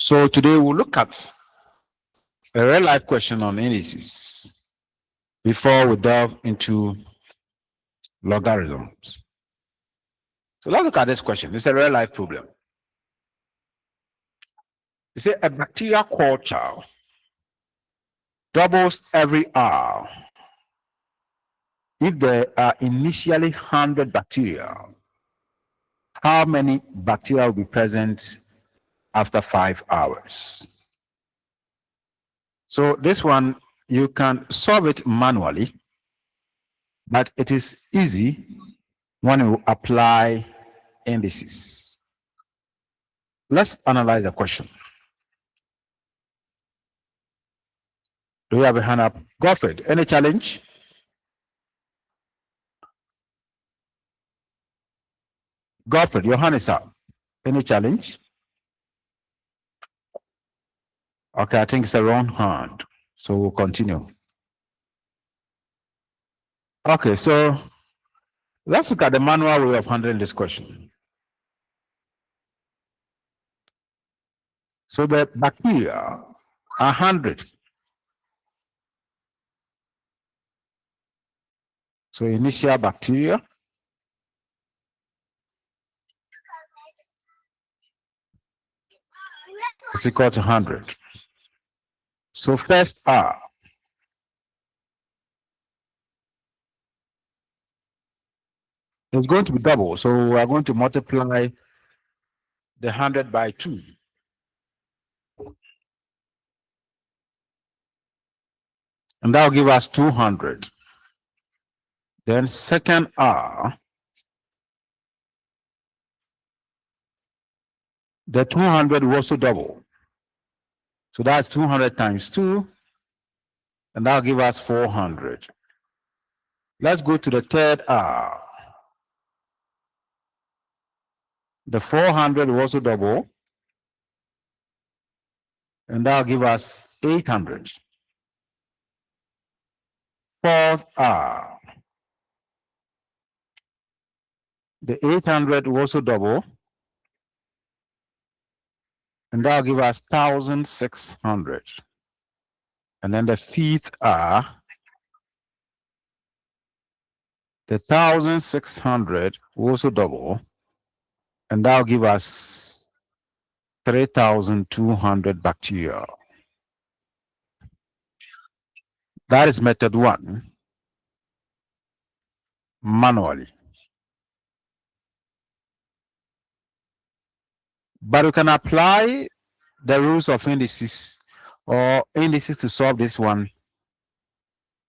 So today we'll look at a real life question on indices before we delve into logarithms. So let's look at this question. It's a real life problem. It says a bacterial culture doubles every hour if there are initially 100 bacteria. How many bacteria will be present after 5 hours? So this one, you can solve it manually, but it is easy when you apply indices. Let's analyze the question. Do we have a hand up? Godfred, any challenge? Godfred, your hand is up. Any challenge? Okay, I think it's a wrong hand. So we'll continue. Okay, so let's look at the manual way of handling this question. So the bacteria are 100. So initial bacteria is equal to 100. So first R is going to be double. So we are going to multiply the 100 by 2. And that will give us 200. Then second R, the 200 will also double. So that's 200 times 2, and that'll give us 400. Let's go to the third R. The 400 will also double, and that'll give us 800. Fourth R. The 800 will also double, and that'll give us 1,600. And then the fifth R, the 1,600 will also double, and that'll give us 3,200 bacteria. That is method 1, manually. But we can apply the rules of indices or indices to solve this one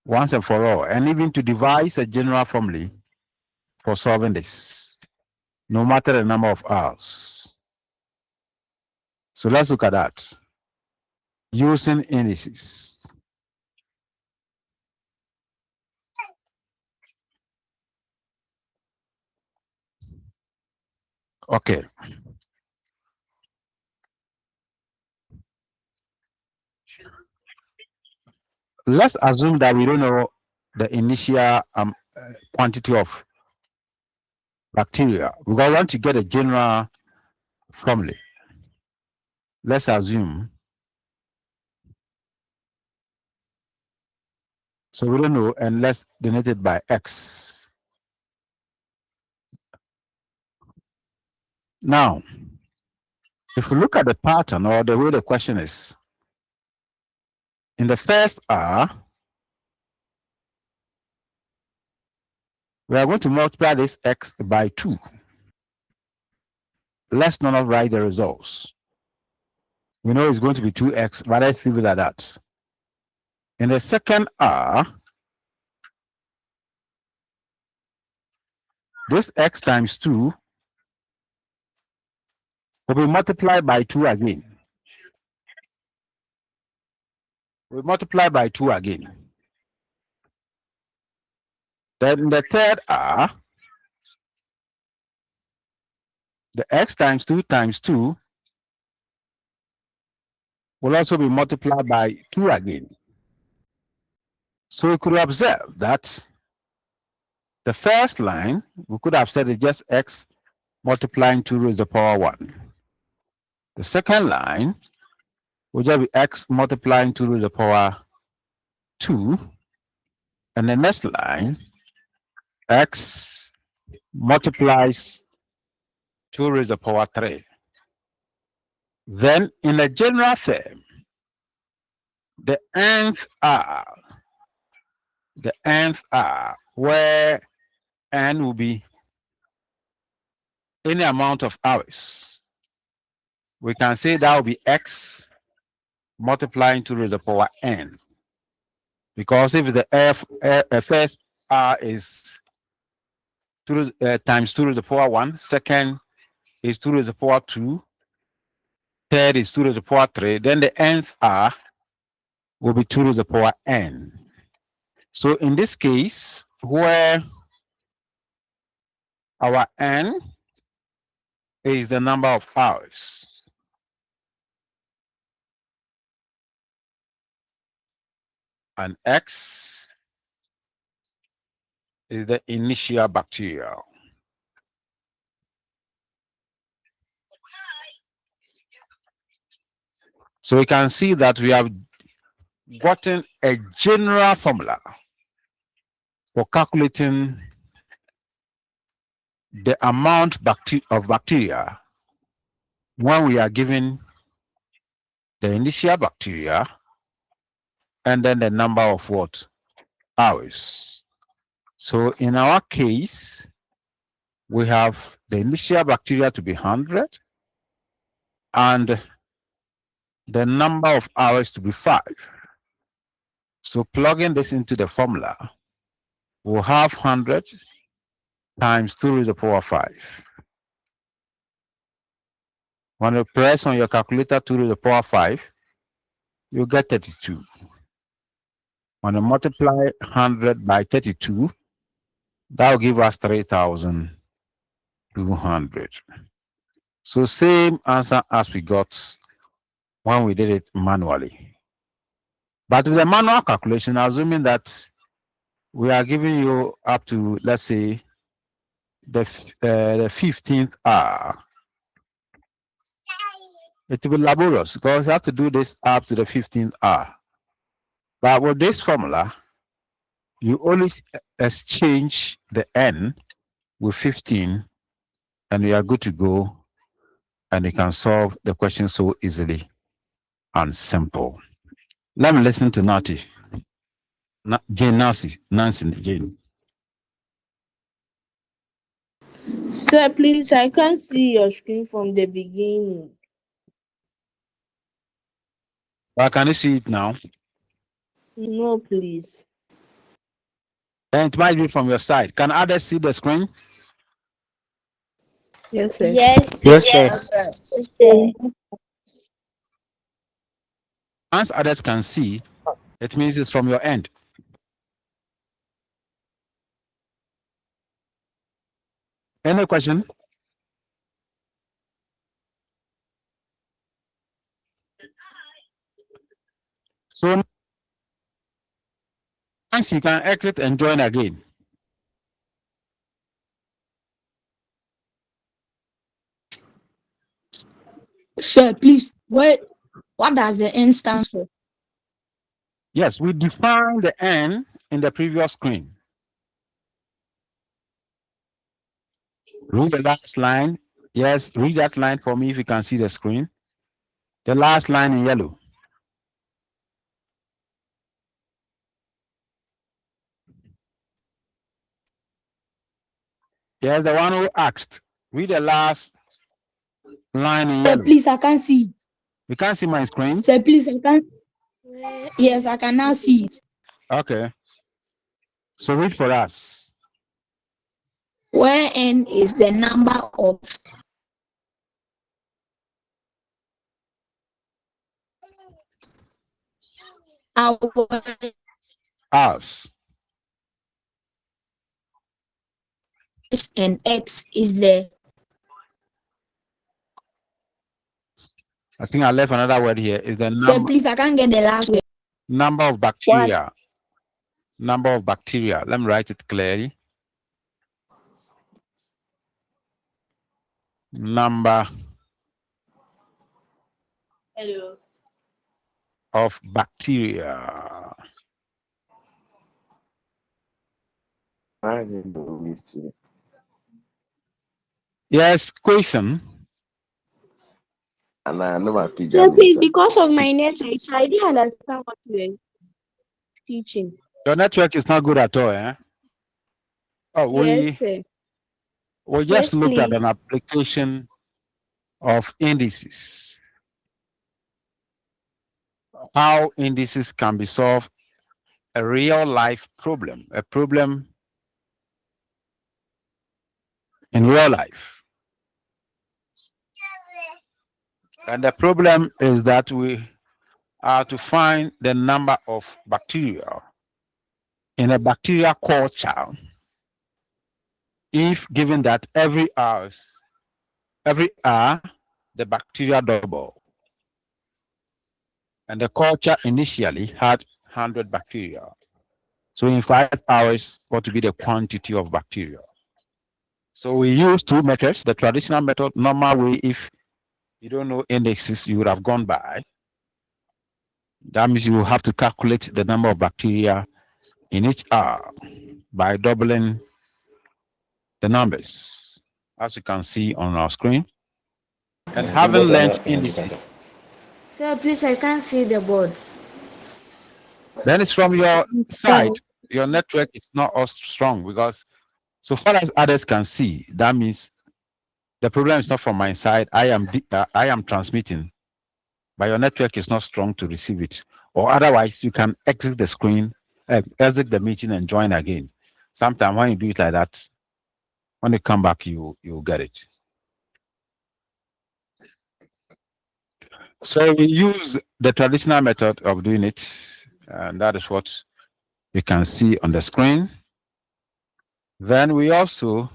once and for all, and even to devise a general formula for solving this, no matter the number of hours. So let's look at that. Using indices. Okay. Let's assume that we don't know the initial quantity of bacteria. We want to get a general formula. Let's assume. So we don't know, and let's denote it by X. Now, if we look at the pattern or the way the question is, in the first R, we are going to multiply this X by 2. Let's not write the results. We know it's going to be 2X, but let's leave it at that. In the second R, this X times 2 will be multiplied by 2 again. We multiply by 2 again. Then in the third R, the X times 2 will also be multiplied by 2 again. So we could observe that the first line, we could have said it's just X multiplying 2 raised to the power 1. The second line will just be x multiplying 2 to the power 2. And the next line, x multiplies 2 raised to the power 3. Then in the general term, the nth r, where n will be any amount of hours, we can say that will be x multiplying 2 raised to the power n. Because if the first r is 2 times 2 raised to the power 1, second is 2 raised to the power 2, third is 2 raised to the power 3, then the nth r will be 2 raised to the power n. So in this case, where our n is the number of hours, and x is the initial bacteria. So we can see that we have gotten a general formula for calculating the amount of bacteria when we are given the initial bacteria and then the number of what? Hours. So in our case, we have the initial bacteria to be 100 and the number of hours to be 5. So plugging this into the formula, we'll have 100 times 2 to the power 5. When you press on your calculator 2 to the power 5, you get 32. When you multiply 100 by 32, that will give us 3,200. So same answer as we got when we did it manually. But with the manual calculation, assuming that we are giving you up to, let's say, the 15th hour, it will be laborious because you have to do this up to the 15th hour. But with this formula, you only exchange the n with 15 and we are good to go, and you can solve the question so easily and simple. Let me listen to Nancy. Nancy Jane. Sir, please, I can't see your screen from the beginning. Well, can you see it now? No, please. And it might be from your side. Can others see the screen? Yes, sir. Yes. Yes, sir. Once others can see, it means it's from your end. Any question? So once you can exit and join again. Sir, please, what does the N stand for? Yes, we defined the n in the previous screen. Read the last line. Yes, read that line for me if you can see the screen. The last line in yellow. Yes, the one who asked. Read the last line in Sir, yellow. please, I can't see it. You can't see my screen? Sir, please, I can't. Yes, I can now see it. Okay. So read for us. Where N is the number of Hours. and X is the. I think I left another word here. Is the Sir, please, I can't get the last word. number of bacteria. Number of bacteria. Let me write it clearly. Number. Hello. of bacteria? I didn't believe it. Yes, question. And I know my Sir, pijama. please, because of my network, so I didn't understand what you were teaching. Your network is not good at all, eh? Oh, Yes, sir. we just Yes, looked at an please. application of indices. How indices can be solved, a real life problem, a problem in real life. And the problem is that we are to find the number of bacteria in a bacteria culture if given that every hour the bacteria double. And the culture initially had 100 bacteria. So in 5 hours, what would be the quantity of bacteria? So we use two methods. The traditional method, normal way, if you don't know indexes, you would have gone by. That means you will have to calculate the number of bacteria in each hour by doubling the numbers, as you can see on our screen. And having learned indices, Sir, please, I can't see the board. then it's from your side. Your network is not as strong because so far as others can see, that means the problem is not from my side. I am transmitting, but your network is not strong to receive it. Or otherwise, you can exit the screen, exit the meeting, and join again. Sometimes when you do it like that, when you come back, you'll get it. So we use the traditional method of doing it, and that is what you can see on the screen. Then we also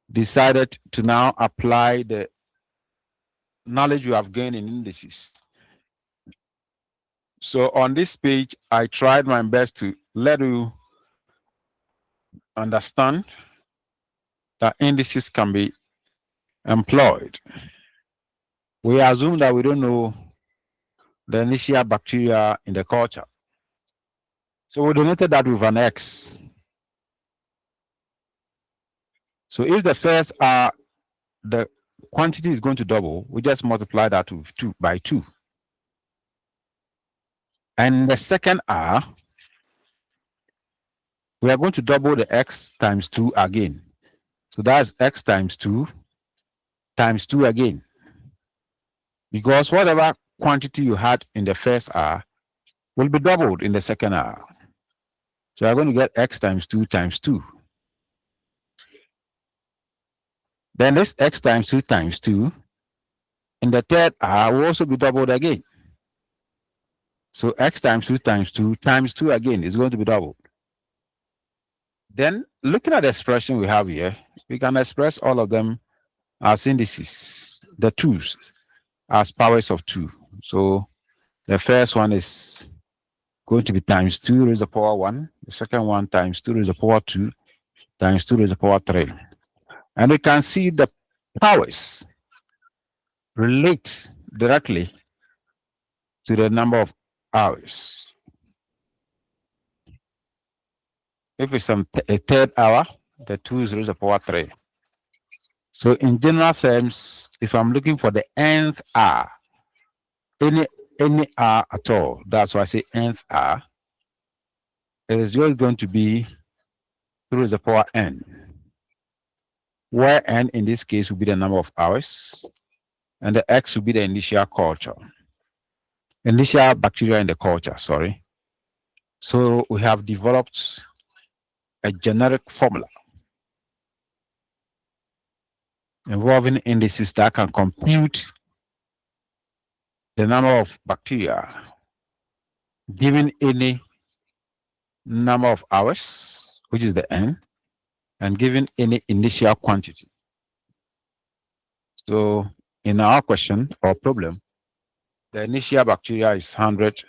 decided to now apply the knowledge you have gained in indices. So on this page, I tried my best to let you understand that indices can be employed. We assume that we don't know the initial bacteria in the culture. So we denoted that with an X. So if the first the quantity is going to double, we just multiply that with 2 by 2. And the second R, we are going to double the X times 2 again. So that's X times 2 again. Because whatever quantity you had in the first R will be doubled in the second R. So you're going to get X times 2 times 2. Then this X times 2 in the third R will also be doubled again. So X times 2 times 2 again is going to be doubled. Then looking at the expression we have here, we can express all of them as indices, the 2's as powers of 2. So the first one is going to be times 2 raised to the power 1. The second one times 2 raised to the power 2 times 2 raised to the power 3. And we can see the powers relate directly to the number of hours. If it's a third hour, the 2 is raised to the power 3. So in general terms, if I'm looking for the nth hour, any hour at all, that's why I say nth hour, it is just going to be 2 raised to the power n, where n in this case will be the number of hours, and the x will be the initial bacteria in the culture, sorry. So we have developed a generic formula involving indices that can compute the number of bacteria given any number of hours, which is the n, and given any initial quantity. So in our question or problem, the initial bacteria is 100,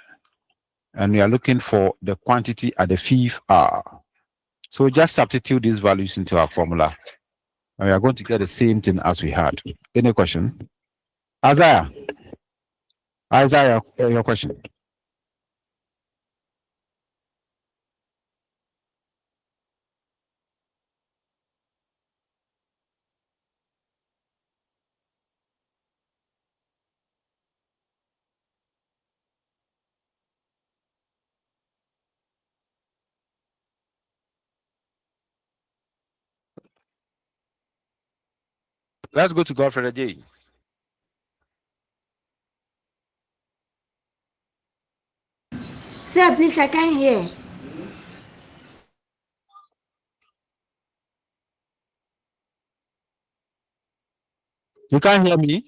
and we are looking for the quantity at the 5th hour. So just substitute these values into our formula, and we are going to get the same thing as we had. Any question? Isaiah? Isaiah, your question. Let's go to Godfrey J. Sir, please, I can't hear. You can't hear me?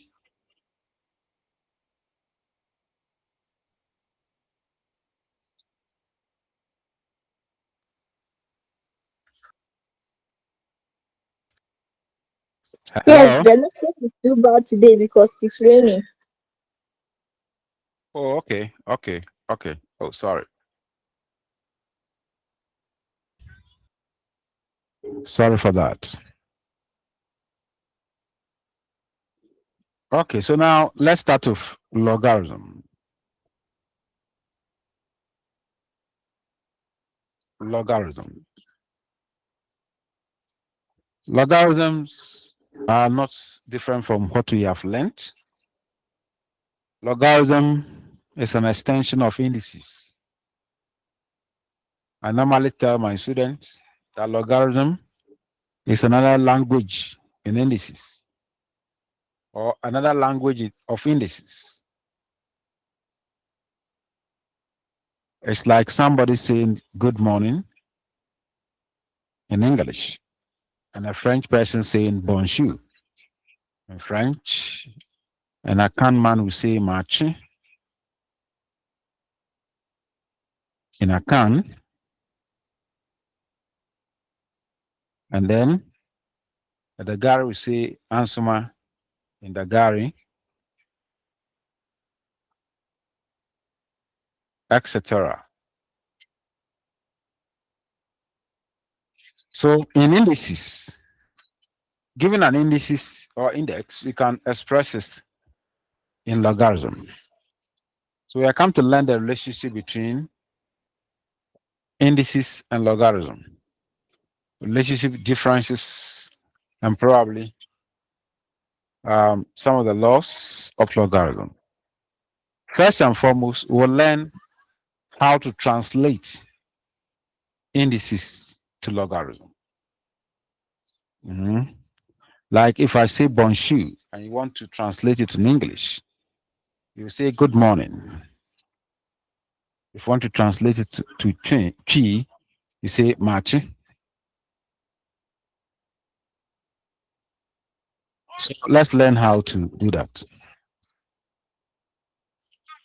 Yes, Hello? the network is too bad today because it's raining. Oh, okay. Okay. Okay. Oh, sorry. Sorry for that. Okay, so now let's start with logarithm. Logarithm. Logarithms are not different from what we have learned. Logarithm is an extension of indices. I normally tell my students that logarithm is another language in indices or another language of indices. It's like somebody saying good morning in English and a French person saying bonjour in French, and a can man will say marche in a can, and then the Gary will say ansuma in the Gary, etc. So in indices, given an indices or index, you can express it in logarithm. So we are come to learn the relationship between indices and logarithm, relationship differences, and probably some of the laws of logarithm. First and foremost, we'll learn how to translate indices to logarithm. Mhm. Like if I say bonjour and you want to translate it in English, you say good morning. If you want to translate it to chi, you say machi. So let's learn how to do that.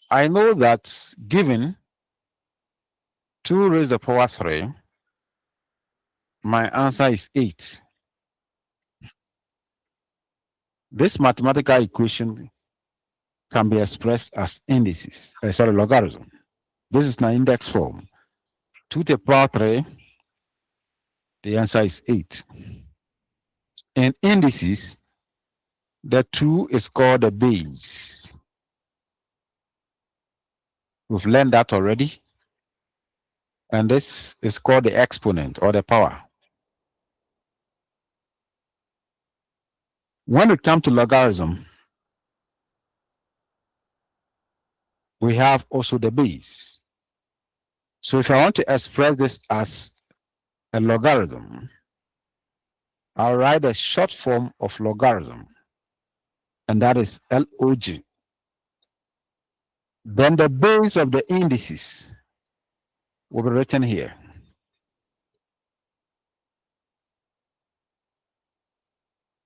I know that given 2 raised to the power 3, my answer is 8. This mathematical equation can be expressed as indices, logarithm. This is an index form. 2 to the power 3, the answer is 8. In indices, the 2 is called the base. We've learned that already. And this is called the exponent or the power. When it comes to logarithm, we have also the base. So if I want to express this as a logarithm, I'll write a short form of logarithm, and that is log. Then the base of the indices will be written here.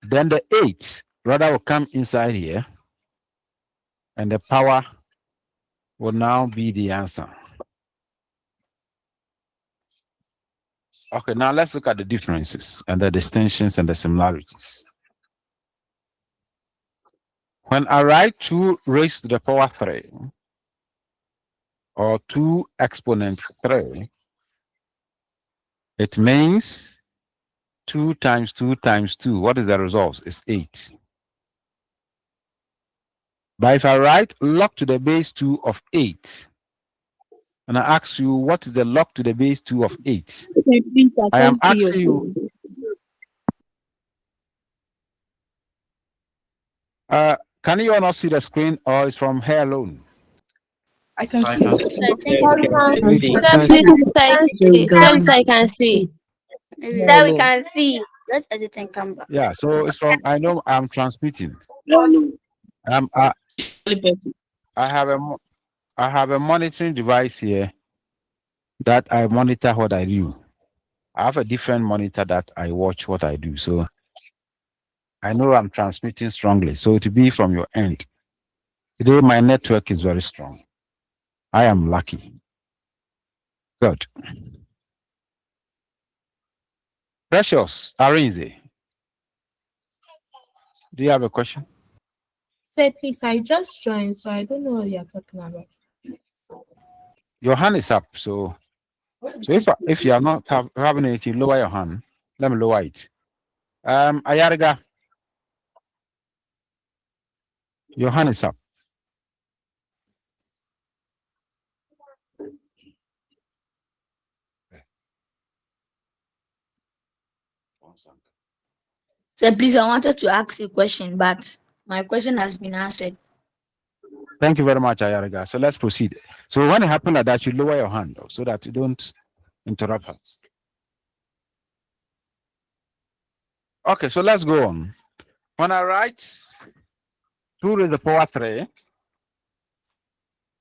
Then the 8 rather will come inside here, and the power will now be the answer. Okay, now let's look at the differences and the distinctions and the similarities. When I write 2 raised to the power 3 or 2 exponent 3, it means 2 times 2 times 2. What is the result? It's 8. But if I write log to the base 2 of 8, and I ask you what is the log to the base 2 of 8, Please, I am can't see your asking you, screen. can you all not see the screen, or it's from here alone? I can I see can it. see. Sir, please, I can see. Sir, we can see. Let's exit and come back. Yeah, so it's from, I know I'm transmitting. I have a monitoring device here that I monitor what I do. I have a different monitor that I watch what I do. So I know I'm transmitting strongly. So to be from your end, today my network is very strong. I am lucky. Good. Precious, Arinze, do you have a question? Say, please, I just joined, so I don't know what you're talking about. Your hand is up. So if you are not having anything, lower your hand. Let me lower it. Ayariga, your hand is up. Sir, please, I wanted to ask a question, but my question has been answered. Thank you very much, Ayariga. So let's proceed. So when it happens like that, you lower your hand so that you don't interrupt us. Okay, so let's go on. When I write 2 raised to the power 3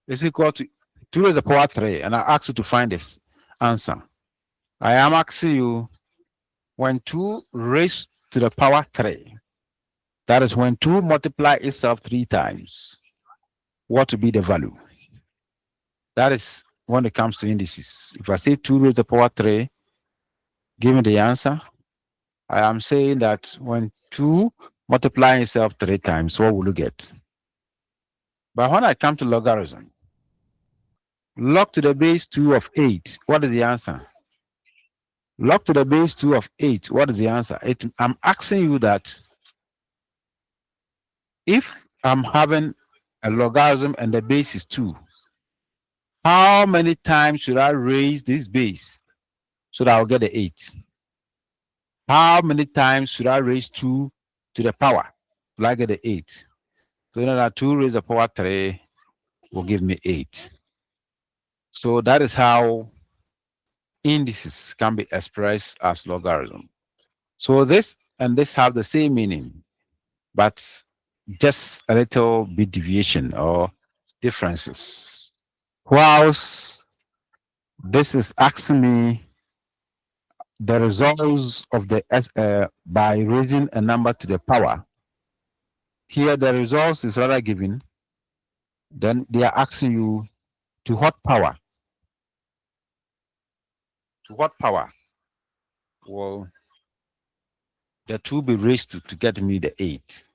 is equal to 2 raised to the power 3, and I ask you to find this answer. I am asking you when 2 raised to the power 3, that is when 2 multiply itself 3 times, what will be the value? That is when it comes to indices. If I say 2 raised to the power 3, give me the answer. I am saying that when 2 multiply itself 3 times, what will you get? But when I come to logarithm, log to the base 2 of 8, what is the answer? Log to the base 2 of 8, what is the answer? I'm asking you that if I'm having a logarithm and the base is 2, how many times should I raise this base so that I'll get the 8? How many times should I raise 2 to the power till I get the 8? So you know that 2 raised to the power 3 will give me 8. So that is how indices can be expressed as logarithm. So this and this have the same meaning, but just a little bit deviation or differences. Whilst this is asking me the results of the by raising a number to the power, here the results is rather given, then they are asking you to what power? To what power will the 2 be raised to get me the 8?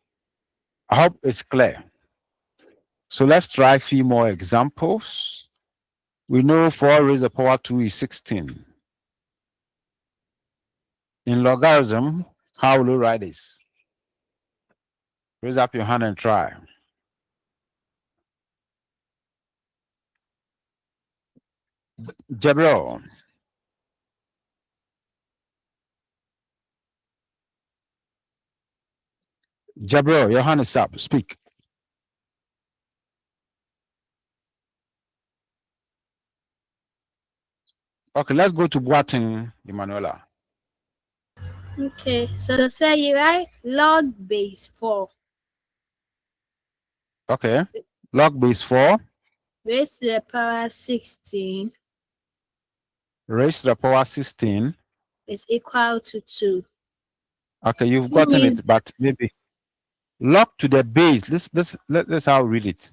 I hope it's clear. So let's try a few more examples. We know 4 raised to the power 2 is 16. In logarithm, how will you write this? Raise up your hand and try. Jabril. Jabril, your hand is up. Speak. Okay, let's go to Boating, Emanuela. Okay, so say you write log base 4 Okay. Log base 4 raised to the power 16 raised to the power 16. is equal to 2. Okay, you've gotten it, but maybe log to the base. Let's how read it.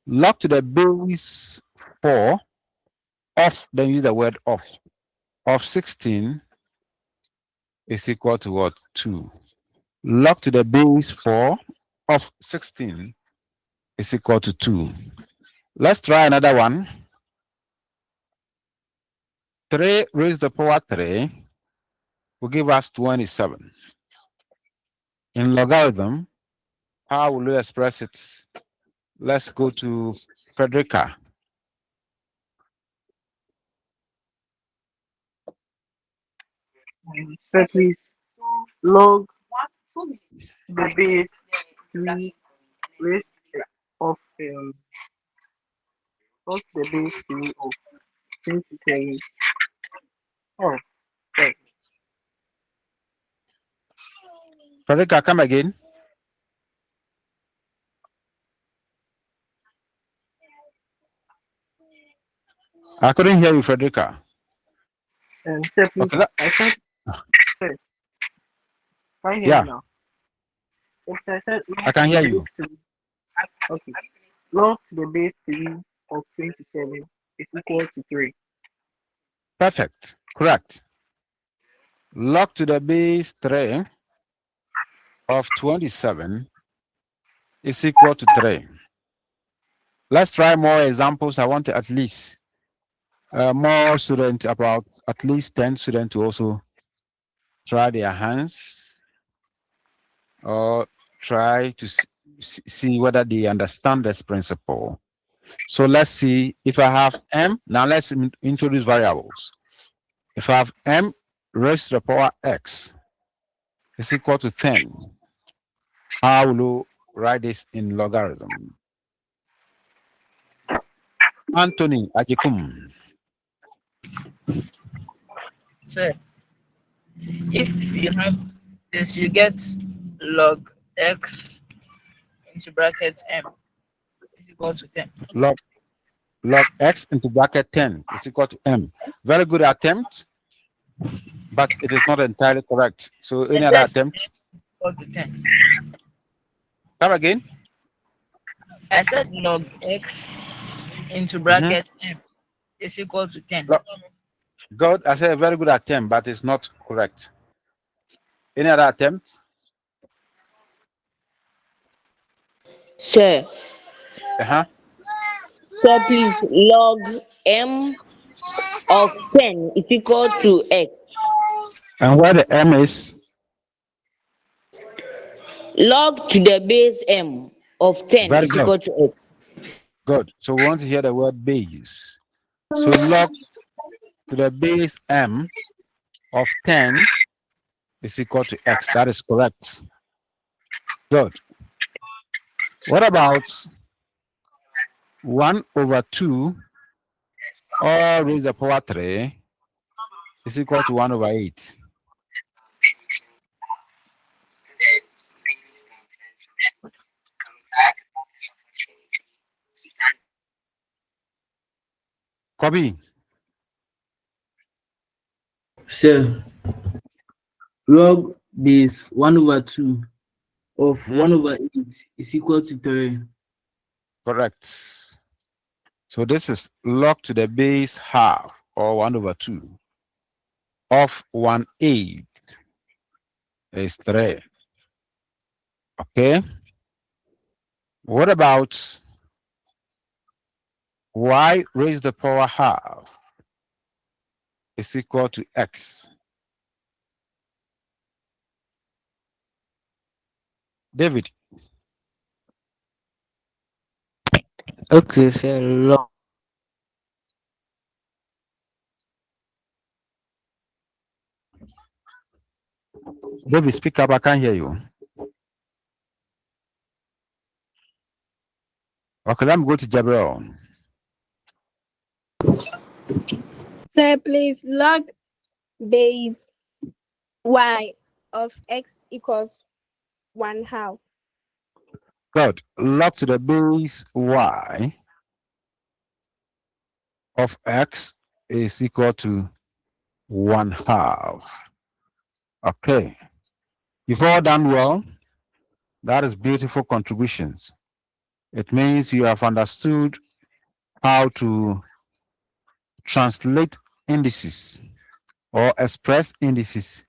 Log to the base 4 of, then use the word of 16 is equal to what? 2. Log to the base 4 of 16 is equal to 2. Let's try another one. 3 raised to the power 3 will give us 27. In logarithm, how will you express it let's go to Frederica. Sir, please log the base 3 raised of log the base 3 of 27. Oh, sorry. Frederica, come again. I couldn't hear you, Frederica. Sir, please. Okay, I said, sir, can you hear yeah, me now? Yes, I said I can hear log the you. base 3. Okay. Log the base 3 of 27 is equal to 3. Perfect. Correct. Log to the base 3 of 27 is equal to 3. Let's try more examples. I want at least more students, about at least 10 students to also try their hands or try to see whether they understand this principle. So let's see if I have m. Now let's introduce variables. If I have m raised to the power x is equal to 10, how will you write this in logarithm? Anthony Ajikum. So if you have this, you get log x into bracket m is equal to 10. Log x into bracket 10 is equal to m. Very good attempt, but it is not entirely correct. So any other attempt? Equal to 10. Come again. I said log x into bracket m is equal to 10. Good. I said a very good attempt, but it's not correct. Any other attempt? Sir. Uh-huh. Sir, please log m of 10 is equal to x. And where the m is? Log to the base m of 10 Very is good. equal to x. Good. So we want to hear the word base. So log to the base m of 10 is equal to x. That is correct. Good. What about 1 over 2 all raised to the power 3 is equal to 1 over 8? Kobe. Sir, log base 1 over 2 of 1 over 8 is equal to 3. Correct. So this is log to the base half or 1 over 2 of 1/8 is 3. Okay. What about y raised to the power half is equal to x? David. Okay, so log David, speak up. I can't hear you. Okay, let me go to Jabril. Sir, please log base y of x equals 1/2. Good. Log to the base y of x is equal to 1/2. Okay. You've all done well. That is beautiful contributions. It means you have understood how to translate indices or express indices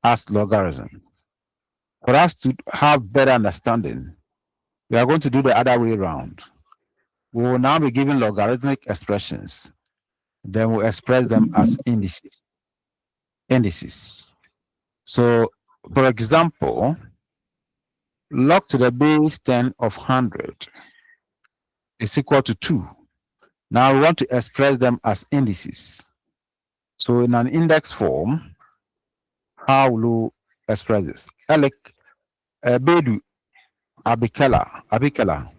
as logarithm. For us to have better understanding, we are going to do the other way around. We will now be given logarithmic expressions. Then we'll express them as indices. So, for example, log to the base 10 of 100 is equal to 2. Now we want to express them as indices. So in an index form, how will you express this? Alec, Bedu, Abikela.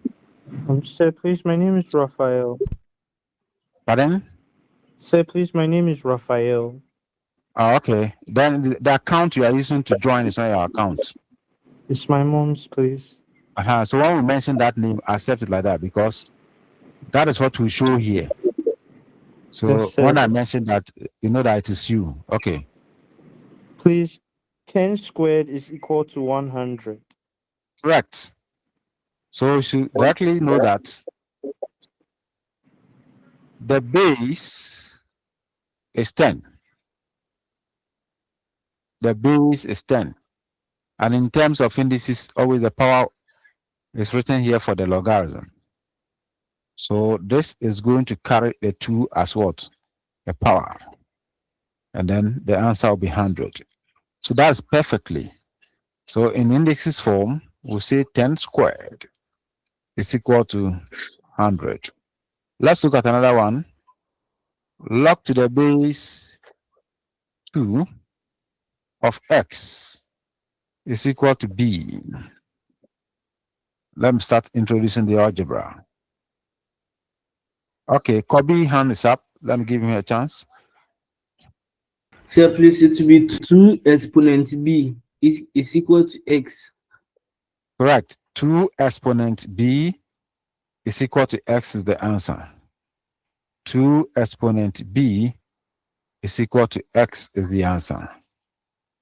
Sir, please, my name is Raphael. Pardon? Sir, please, my name is Raphael. Oh, okay. Then the account you are using to join is not your account. It's my mom's, please. So when we mention that name, accept it like that because that is what we show here. So Yes, sir. when I mention that, you know that it is you. Okay. Please, 10 squared is equal to 100. Correct. So you should directly know that the base is 10. The base is 10. And in terms of indices, always the power is written here for the logarithm. So this is going to carry the 2 as what? The power. And then the answer will be 100. So that's perfectly. So in indices form, we say 10 squared is equal to 100. Let's look at another one. Log to the base 2 of x is equal to b. Let me start introducing the algebra. Okay, Kobe hand is up. Let me give him a chance. Sir, please, it will be 2 exponent b is equal to x. Correct. 2 exponent b is equal to x is the answer. 2 exponent b is equal to x is the answer.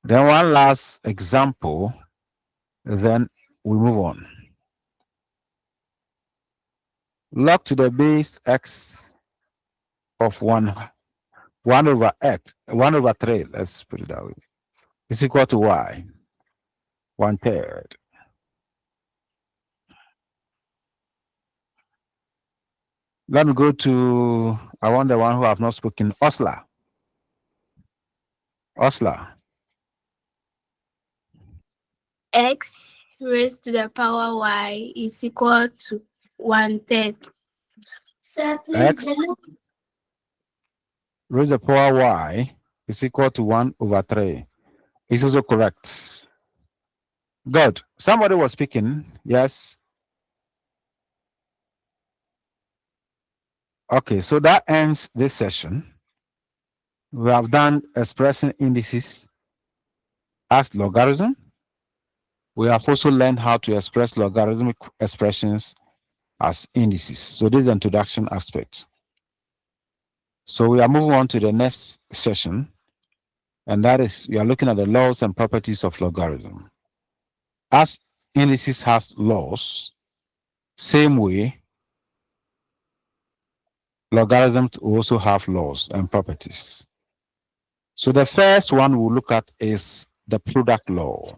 Then one last example, then we move on. Log to the base x of 1 over x, 1 over 3, let's put it that way, is equal to y, 1/3. Let me go to, I want the one who have not spoken, Osla. X raised to the power y is equal to 1/3. X raised to the power y is equal to 1 over 3. It's also correct. Good. Somebody was speaking. Yes. Okay, so that ends this session. We have done expressing indices as logarithm. We have also learned how to express logarithmic expressions as indices. So this is the introduction aspect. So we are moving on to the next session, and that is we are looking at the laws and properties of logarithm. As indices has laws, same way logarithms also have laws and properties. So the first one we'll look at is the product law.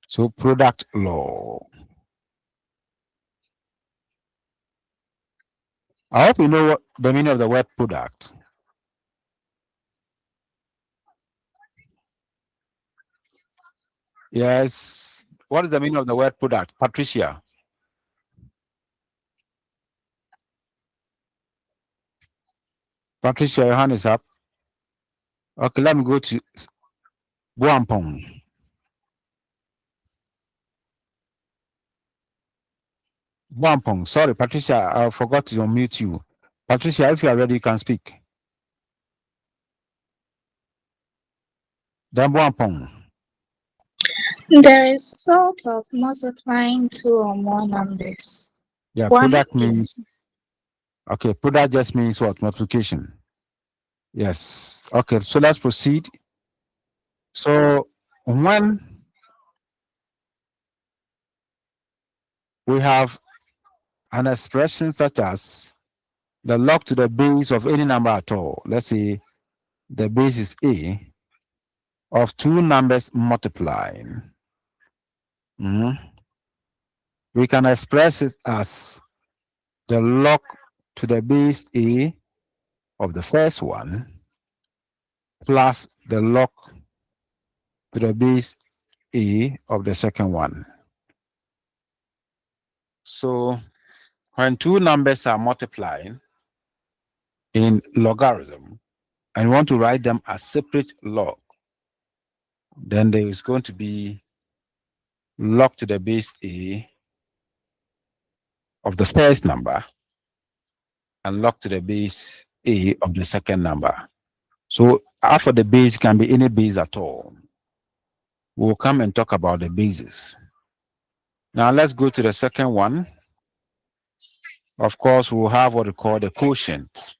So product law. I hope you know what the meaning of the word product. Yes. What is the meaning of the word product? Patricia. Patricia, your hand is up. Okay, let me go to Buampong. Buampong. Sorry, Patricia, I forgot to unmute you. Patricia, if you are ready, you can speak. Then Buampong. The result of multiplying 2 or more numbers. Yeah, One product means, okay, product just means what? Multiplication. Yes. Okay, so let's proceed. So when we have an expression such as the log to the base of any number at all, let's say the base is a of 2 numbers multiplying, we can express it as the log to the base a of the first one plus the log to the base a of the second one. So when two numbers are multiplying in logarithm and you want to write them as separate log, then there is going to be log to the base a of the first number and log to the base a of the second number. So after the base can be any base at all. We'll come and talk about the bases. Now let's go to the second one. Of course, we'll have what we call the quotient.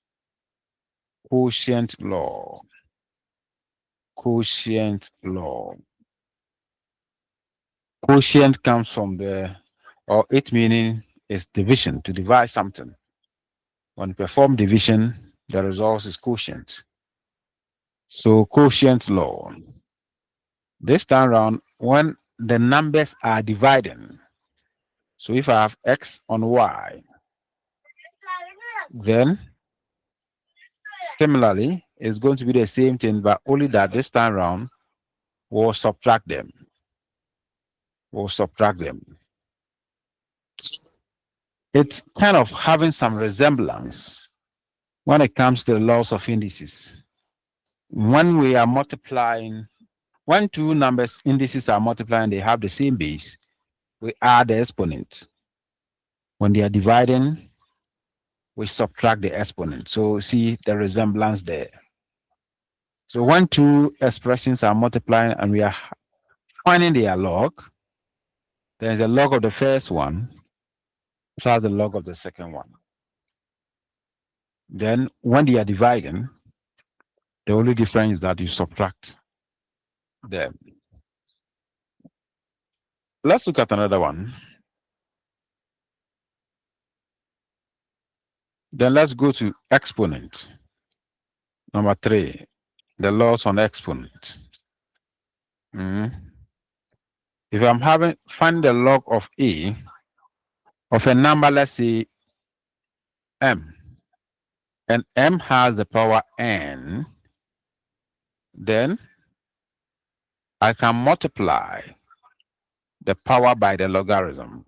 Quotient law. Quotient law. Quotient comes from or its meaning is division, to divide something. When you perform division, the result is quotient. So quotient law. This time around, when the numbers are dividing, so if I have x on y, then similarly, it's going to be the same thing, but only that this time around, we'll subtract them. We'll subtract them. It's kind of having some resemblance when it comes to the laws of indices. When we are multiplying, when two numbers indices are multiplying, they have the same base, we add the exponent. When they are dividing, we subtract the exponent. So see the resemblance there. So when two expressions are multiplying and we are finding their log, there's a log of the first one plus the log of the second one. Then when they are dividing, the only difference is that you subtract them. Let's look at another one. Then let's go to exponent. Number 3, the laws on exponent. If I'm find the log of a of a number, let's say m, and m has the power n, then I can multiply the power by the logarithm.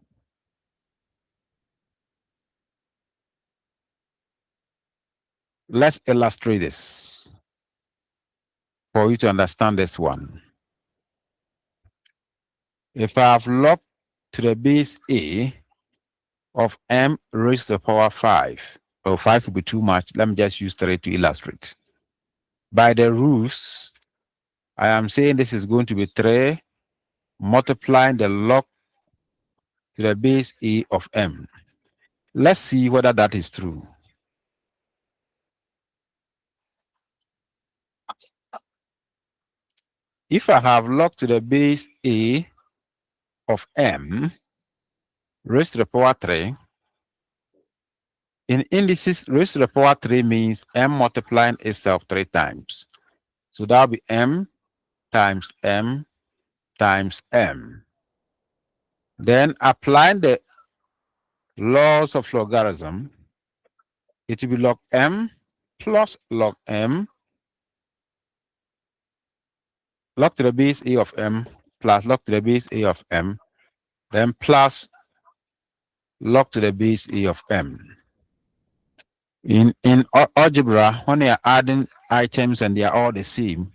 Let's illustrate this for you to understand this one. If I have log to the base a of m raised to the power 5, or 5 will be too much, let me just use 3 to illustrate. By the rules, I am saying this is going to be 3 multiplying the log to the base a of m. Let's see whether that is true. If I have log to the base a of m raised to the power 3, in indices, raised to the power 3 means m multiplying itself 3 times. So that will be m times m times m. Then applying the laws of logarithm, it will be log m plus log m, log to the base a of m plus log to the base a of m, then plus log to the base a of m. In algebra, when they are adding items and they are all the same,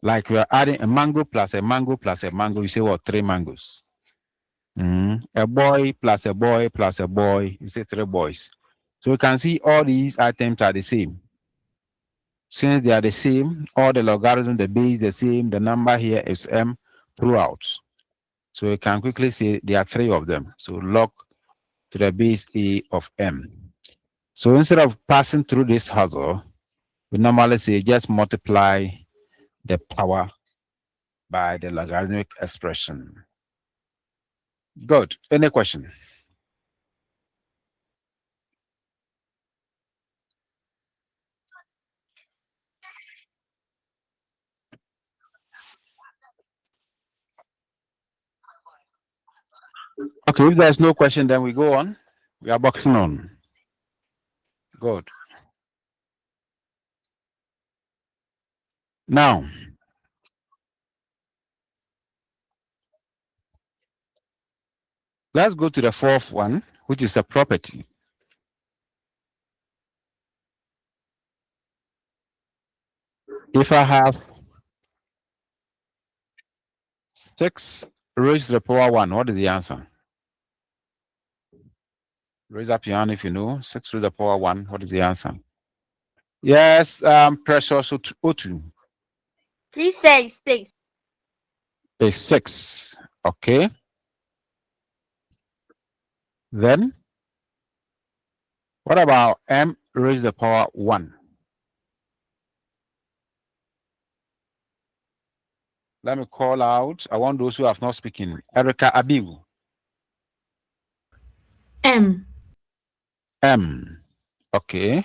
like we are adding a mango plus a mango plus a mango, you say what? 3 mangoes. A boy plus a boy plus a boy, you say 3 boys. So you can see all these items are the same. Since they are the same, all the logarithm, the base the same, the number here is m throughout. So you can quickly say there are 3 of them. So log to the base a of m. So instead of passing through this hustle, we normally say just multiply the power by the logarithmic expression. Good. Any question? Okay, if there's no question, then we go on. We are boxing on. Good. Now, Let's go to the fourth one, which is a property. If I have 6 raised to the power 1, what is the answer? Raise up your hand if you know. 6 to the power 1, what is the answer? Yes, Precious O2 Please say 6. is 6. Okay. Then, what about M raised to the power 1? Let me call out. I want those who have not spoken. Erica Abibu. M. M. Okay.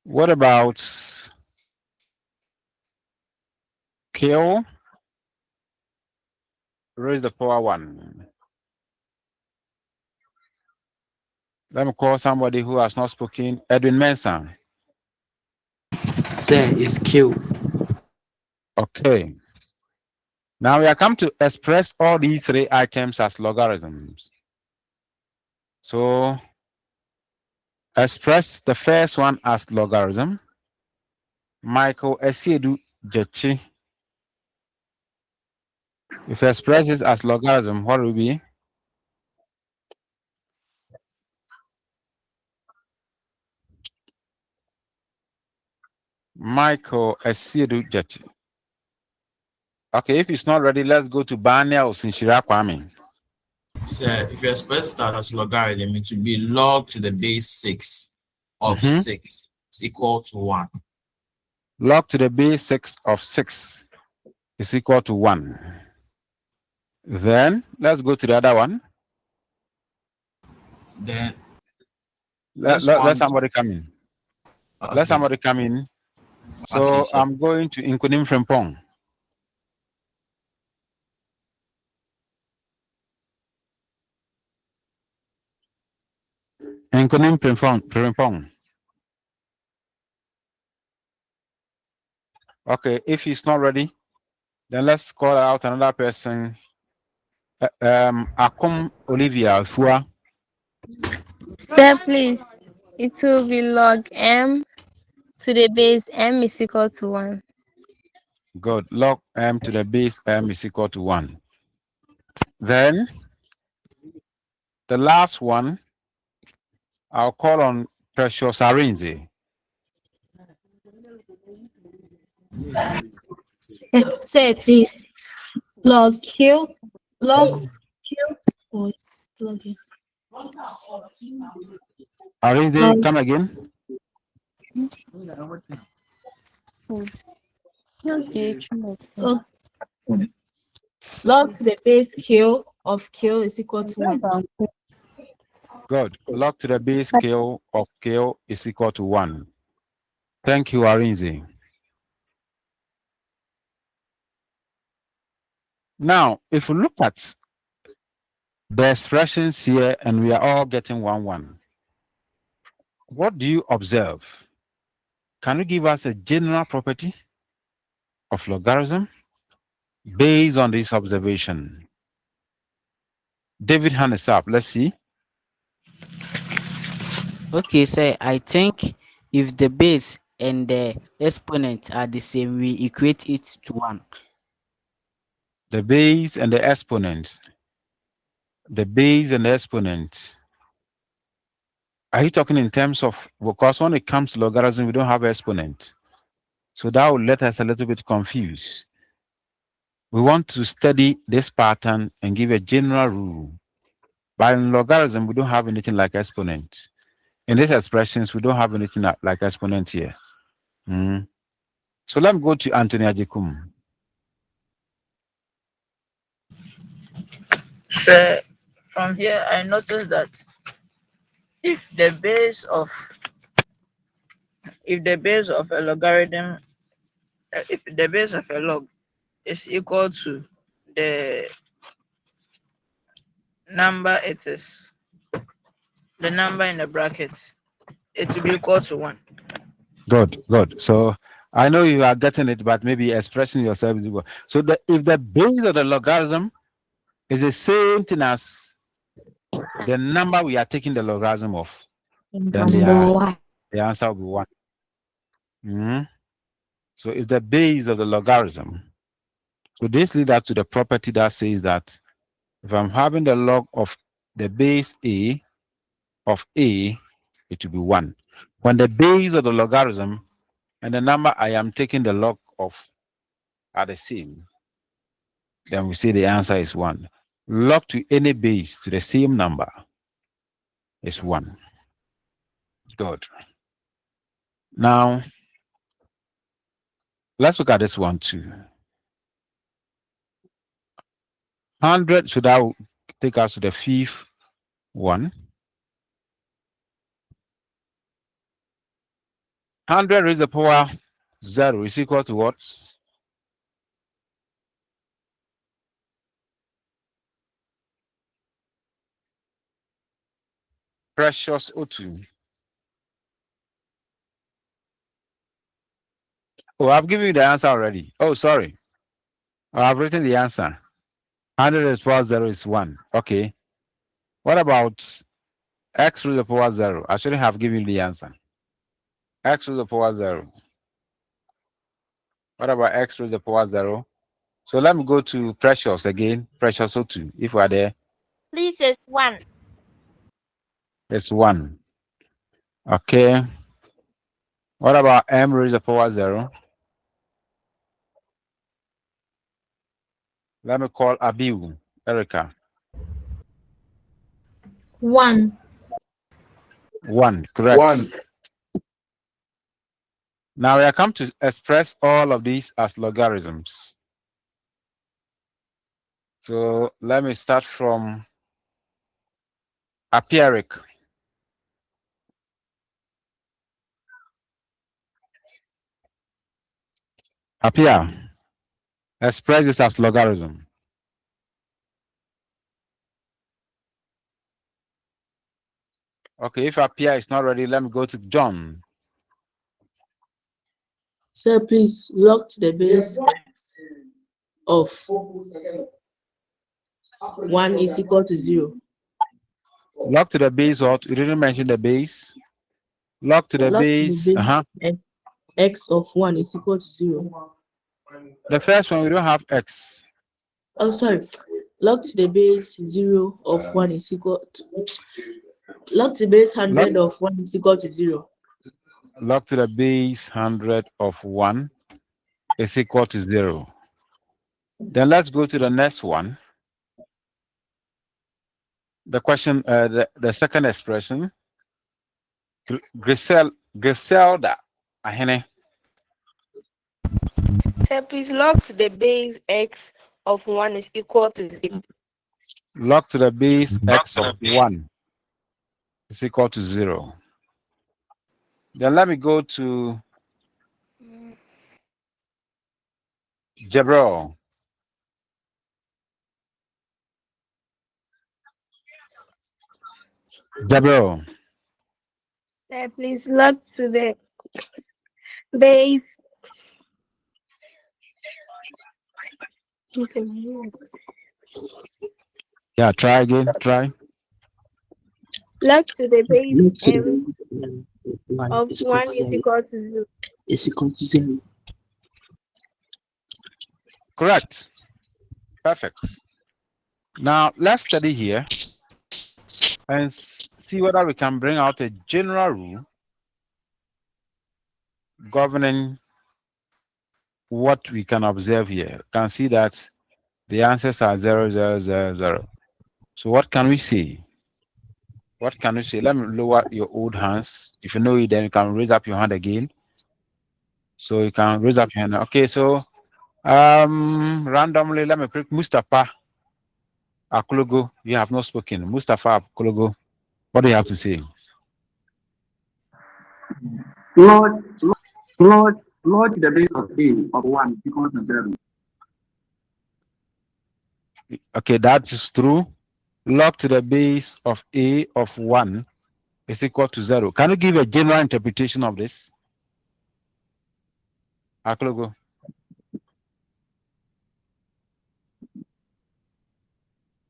What about K raised to the power 1? Let me call somebody who has not spoken. Edwin Mensah. Sir, it's Q. Okay. Now we are come to express all these 3 items as logarithms. So express the first one as logarithm. Michael Esiedu Jechi. If you express this as logarithm, what will it be? Michael Esiedu Jechi. Okay, if it's not ready, let's go to Banya or Sinshira Kwame. Sir, if you express that as logarithm, it will be log to the base 6 of 6 is equal to 1. Log to the base 6 of 6 is equal to 1. Then let's go to the other one. Then let somebody come in. Okay. Let somebody come in. So Okay, I'm going to Inkunim Frempong. Inkunim Frempong. Okay, if he's not ready, then let's call out another person. Akum Olivia Fua. Sir, please. It will be log M to the base M is equal to 1. Good. Log M to the base M is equal to 1. Then the last one, I'll call on Precious Arinze. Say please. Log Q. Log Q. Oh, log Q. Arinze, come again. Log to the base Q of Q is equal to 1. Good. Log to the base Q of Q is equal to 1. Thank you, Arinze. Now, if we look at the expressions here and we are all getting 1, 1, what do you observe? Can you give us a general property of logarithm based on this observation? David, hand is up. Let's see. Okay, sir. I think if the base and the exponent are the same, we equate it to 1. The base and the exponent. The base and the exponent. Are you talking in terms of, because when it comes to logarithm, we don't have exponent. So that will let us a little bit confused. We want to study this pattern and give a general rule. But in logarithm, we don't have anything like exponent. In these expressions, we don't have anything like exponent here. So let me go to Anthony Ajikum. So from here, I noticed that if the base of a logarithm, if the base of a log is equal to the number it is, the number in the brackets, it will be equal to 1. Good, good. So I know you are getting it, but maybe expressing yourself is equal. So if the base of the logarithm is the same thing as the number we are taking the logarithm of, then the answer will be 1. So if the base of the logarithm, so this leads us to the property that says that if I'm having the log of the base a of a, it will be 1. When the base of the logarithm and the number I am taking the log of are the same, then we say the answer is 1. Log to any base to the same number is 1. Good. Now, let's look at this one too. 100, so that will take us to the 5th one. 100 raised to the power 0 is equal to what? Precious O2. Oh, I've given you the answer already. Oh, sorry. I've written the answer. 100 raised to the power 0 is 1. Okay. What about x raised to the power 0? I shouldn't have given you the answer. X raised to the power 0. What about x raised to the power 0? So let me go to precious again. Precious O2. If we are there, Please, it's 1. it's 1. Okay. What about m raised to the power 0? Let me call Abiu, Erica. 1. 1, correct. 1. Now we are come to express all of these as logarithms. So let me start from Apiaric. Apia, express this as logarithm. Okay, if Apia is not ready, let me go to John. Sir, please log to the base of 1 is equal to 0. Log to the base, or you didn't mention the base. Log to the Log to base. the base x of 1 is equal to 0. The first one, we don't have x. Oh, sorry. Log to the base 0 of 1 is equal to... Log to the base 100 of 1 is equal to 0. Log to the base 100 of 1 is equal to 0. Then let's go to the next one. The question, the second expression, Griselda, Ahene. Sir, please log to the base x of 1 is equal to 0. Log to the base x of 1 is equal to 0. Then let me go to Jebro. Jebro. Sir, please log to the base. Yeah, try again. Try. Log to the base m of 1 is equal to 0. Is equal to 0. Correct. Perfect. Now let's study here and see whether we can bring out a general rule governing what we can observe here. You can see that the answers are 0, 0, 0, 0. So what can we say? What can we say? Let me lower your old hands. If you know it, then you can raise up your hand again. So you can raise up your hand. Okay, so randomly, let me pick Mustafa Akologo. You have not spoken. Mustafa Akologo, what do you have to say? Log the base of a of 1 equal to 0. Okay, that is true. Log to the base of a of 1 is equal to 0. Can you give a general interpretation of this? Akologo.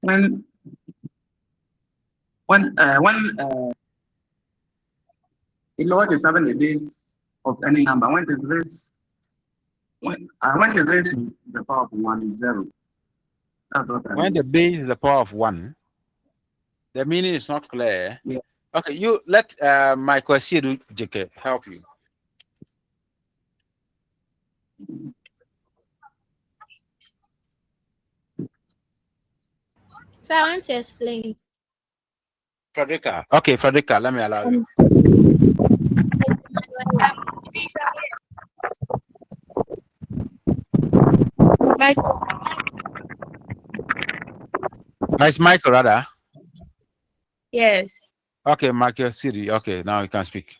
When when in order is having the base of any number, when is this when is this to the power of 1 is 0. That's what I When mean. the base is the power of 1, the meaning is not clear. Yeah. Okay, you let Michael Sidu JK help you. So I want to explain. Frederica. Okay, Frederica, let me allow you. It's Michael, rather. Yes. Okay, Michael Sidu. Okay, now you can speak.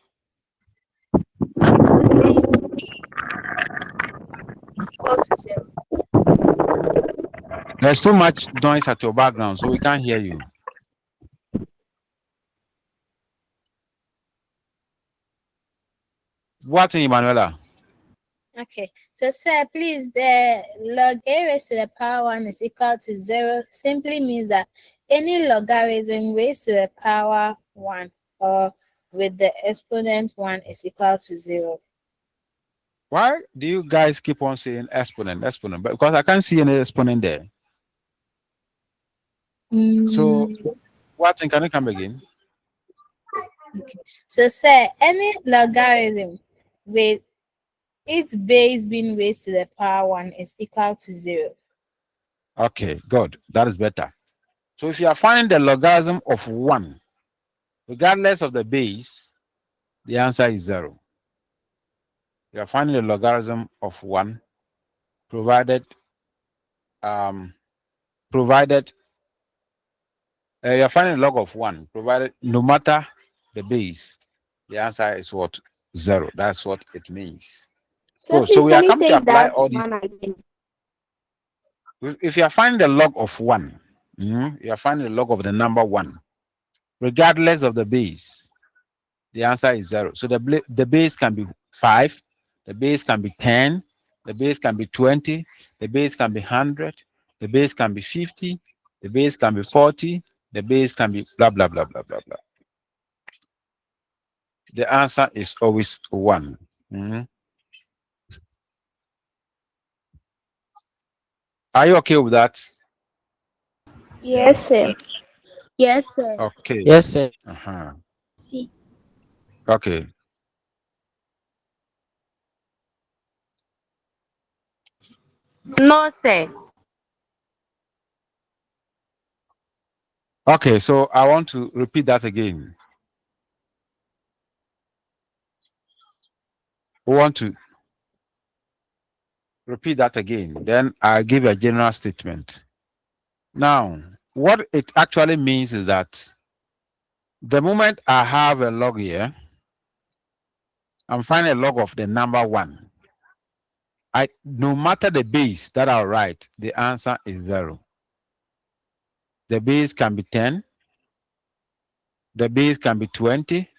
Equal to 0. There's too much noise at your background, so we can't hear you. What, Emanuela? Okay. So, sir, please, the log a raised to the power 1 is equal to 0 simply means that any logarithm raised to the power 1 or with the exponent 1 is equal to 0. Why do you guys keep on saying exponent? Because I can't see any exponent there. So, what thing can you come again? Okay. So, sir, any logarithm with its base being raised to the power 1 is equal to 0. Okay, good. That is better. So if you are finding the logarithm of 1, regardless of the base, the answer is 0. You are finding the logarithm of 1, provided you are finding log of 1, provided no matter the base, the answer is what? 0. That's what it means. So Good. So please, we can are you coming to take apply that all these. one again? If you are finding the log of 1, you are finding the log of the number 1, regardless of the base, the answer is 0. So the base can be 5, the base can be 10, the base can be 20, the base can be 100, the base can be 50, the base can be 40, the base can be blah, blah, blah, blah, blah, blah. The answer is always 1. Are you okay with that? Yes, sir. Yes, sir. Okay. Yes, sir. See. Okay. No, sir. Okay, so I want to repeat that again. We want to repeat that again. Then I'll give a general statement. Now, what it actually means is that the moment I have a log here, I'm finding a log of the number 1. No matter the base that I'll write, the answer is 0. The base can be 10. The base can be 20.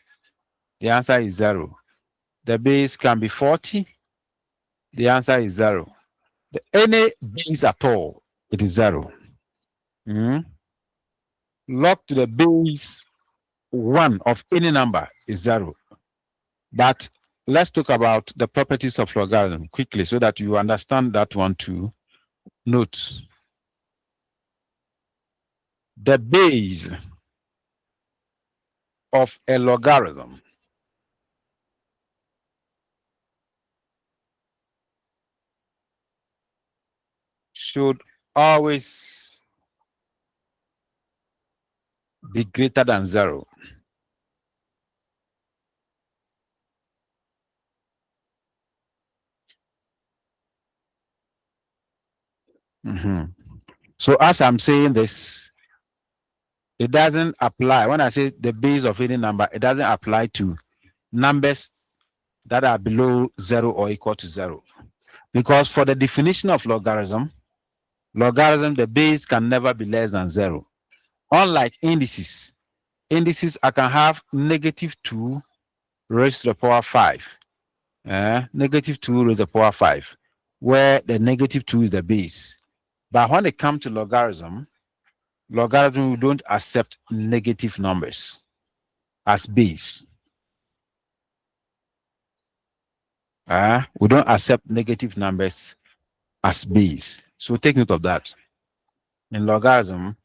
The answer is 0. The base can be 40. The answer is 0. Any base at all, it is 0. Log to the base 1 of any number is 0. But let's talk about the properties of logarithm quickly so that you understand that one too. Note the base of a logarithm should always be greater than 0. So as I'm saying this, it doesn't apply. When I say the base of any number, it doesn't apply to numbers that are below 0 or equal to 0. Because for the definition of logarithm, the base can never be less than 0. Unlike indices, I can have -2 raised to the power 5. -2 raised to the power 5, where the -2 is the base. But when it comes to logarithm, logarithm, we don't accept negative numbers as base. We don't accept negative numbers as base. So take note of that. In logarithm,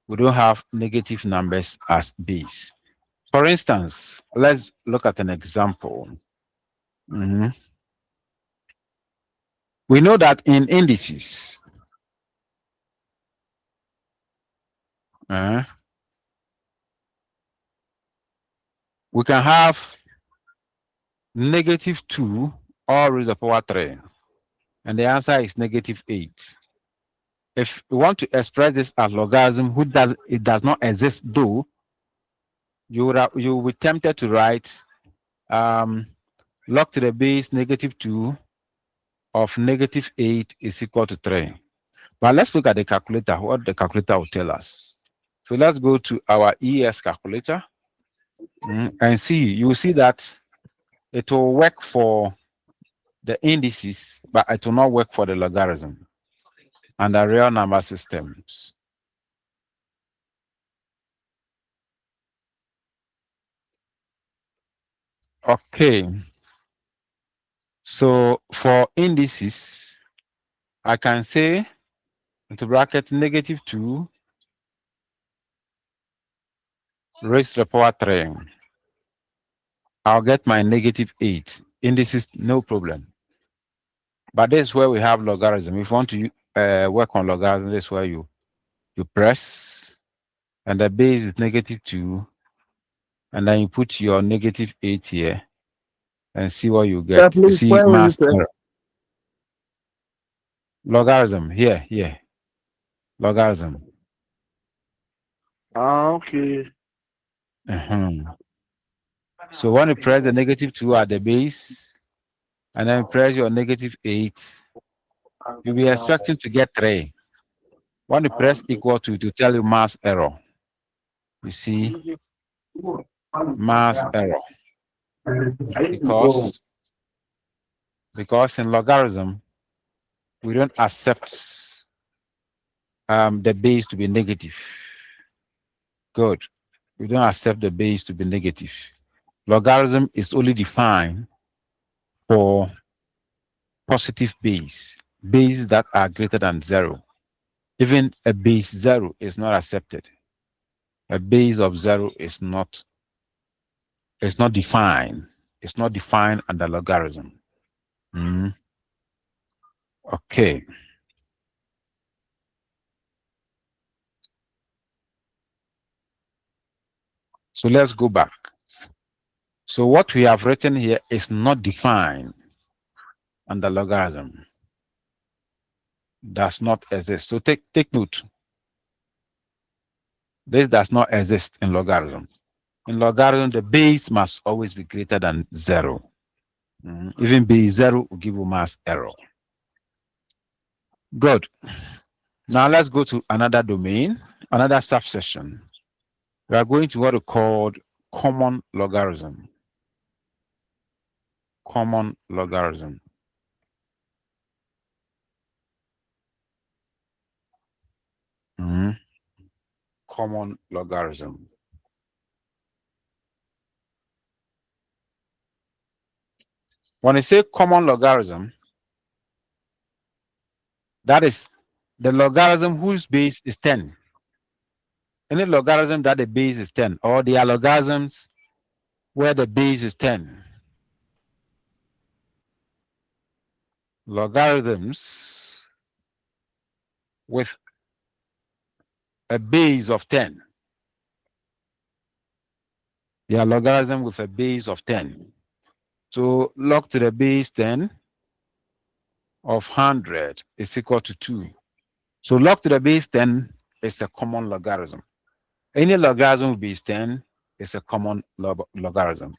we don't have negative numbers as base. For instance, let's look at an example. We know that in indices, we can have -2 all raised to the power 3. And the answer is -8. If we want to express this as logarithm, it does not exist though, you will be tempted to write log to the base -2 of -8 is equal to 3. But let's look at the calculator, what the calculator will tell us. So let's go to our ES calculator and see. You will see that it will work for the indices, but it will not work for the logarithm and the real number systems. Okay. So for indices, I can say into bracket -2 raised to the power 3. I'll get my -8. Indices, no problem. But this is where we have logarithm. If you want to work on logarithm, this is where you press, and the base is -2, and then you put your -8 here, and see what you get. You Please, see where will you mass press? error. Logarithm here. Logarithm. Okay. So when you press the -2 at the base, and then press your -8, you'll be expecting to get 3. When you press equal to tell you mass error. You see mass error. Because in logarithm, we don't accept the base to be negative. Good. We don't accept the base to be negative. Logarithm is only defined for positive bases that are greater than 0. Even a base 0 is not accepted. A base of 0 is not defined. It's not defined under logarithm. Okay. So let's go back. So what we have written here is not defined under logarithm. Does not exist. So take note. This does not exist in logarithm. In logarithm, the base must always be greater than 0. Even base 0 will give you mass error. Good. Now let's go to another domain, another subsection. We are going to what we call common logarithm. Common logarithm. Common logarithm. When I say common logarithm, that is the logarithm whose base is 10. Any logarithm that the base is 10, or there are logarithms where the base is 10. Logarithms with a base of 10. There are logarithms with a base of 10. So log to the base 10 of 100 is equal to 2. So log to the base 10 is a common logarithm. Any logarithm with base 10 is a common logarithm.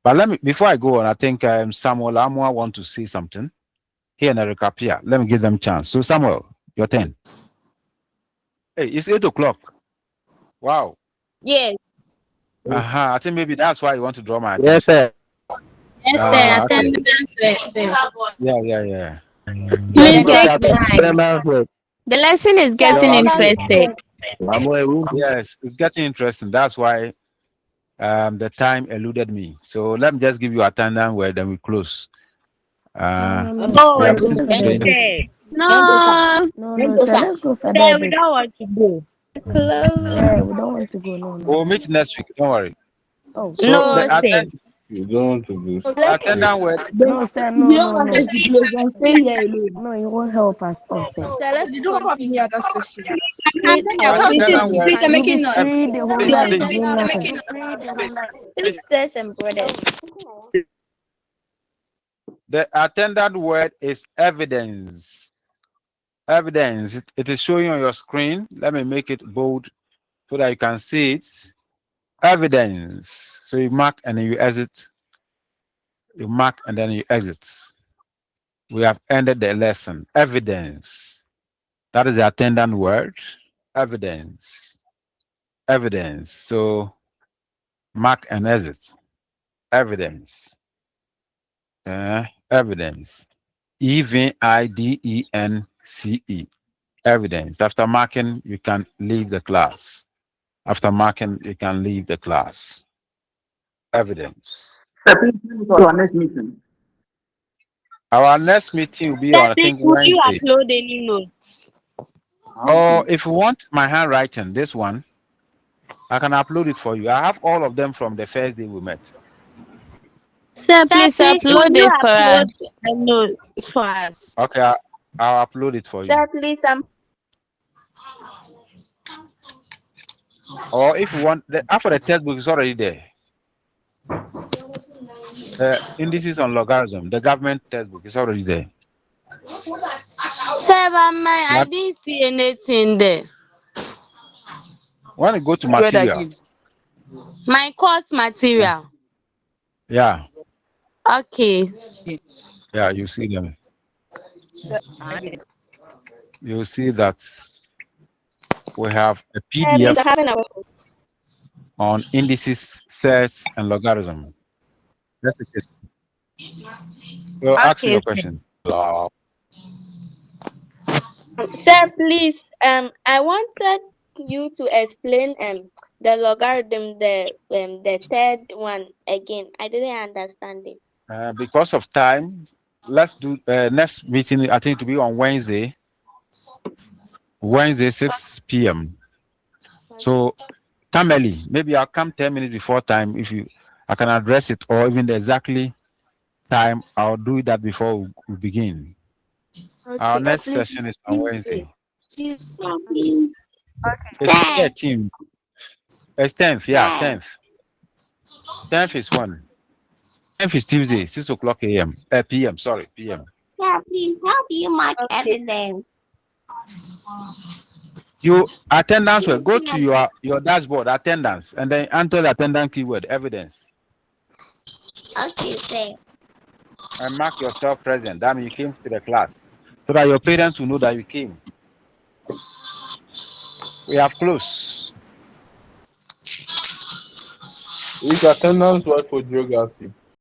But before I go on, I think Samuel Amwa want to say something. Here in the recap here. Let me give them a chance. So Samuel, your 10. Hey, it's 8 o'clock. Wow. Yes. I think maybe that's why you want to draw my Yes, attention. sir. Yes, sir. Okay. Attendance lesson. Yeah. Please Yes, take sir. time. The lesson is Sir, getting we are done. interested. Yes, it's getting interesting. That's why the time eluded me. So let me just give you attendance word, then we close. We have seen the No. Sir, let's go further a Sir, we bit. don't want to go. Close. We don't want to go. No. we'll meet next week. Don't worry. Oh. So No, the sir. You don't want to go. attendance word. No, sir. If you don't want No. us to close, then stay here alone. No, it won't help us. Oh, sir. Sir, let's You don't have any other session. Attendance word. Please, I'm You'll be making noise. free the whole Please, night please. doing nothing. Sisters and brothers. The attendant word is evidence. Evidence. It is showing on your screen. Let me make it bold so that you can see it. Evidence. So you mark and then you exit. You mark and then you exit. We have ended the lesson. Evidence. That is the attendant word. Evidence. Evidence. So mark and exit. Evidence. Evidence. EVIDENCE. Evidence. After marking, you can leave the class. After marking, you can leave the class. Evidence. Sir, please go to our next meeting. Our next meeting will be on, I think, Would you Wednesday. upload any notes? Or if you want my handwriting, this one, I can upload it for you. I have all of them from the first day we met. Sir, please upload Would you it for upload us. a note for us? Okay, I'll upload it for you. Sir, please, Or if you want, after the textbook is already there. Indices on logarithm, the government textbook is already there. Sir, I didn't see anything there. When you go to materials, My course material. yeah, Okay. yeah, you see them. You see that we have a PDF on indices, sets, and logarithm. That's the case. So ask me your question. Sir, please, I wanted you to explain the logarithm, the third one again. I didn't understand it. Because of time, let's do next meeting. I think to be on Wednesday. Wednesday 6 p.m. So come early. Maybe I'll come 10 minutes before time if I can address it, or even the exactly time. I'll do that before we begin. Okay. Our next session is on Wednesday. Please. It's 13th. It's 10th. Yeah, 10th. 10th is when? 10th is Tuesday, 6 o'clock a.m. p.m. Sorry, p.m. Yeah, please. How do you mark evidence? You attendance will go to your dashboard, attendance, and then enter the attendance keyword, evidence. Okay, sir. And mark yourself present. That means you came to the class. So that your parents will know that you came. We have closed. Is attendance what for geography?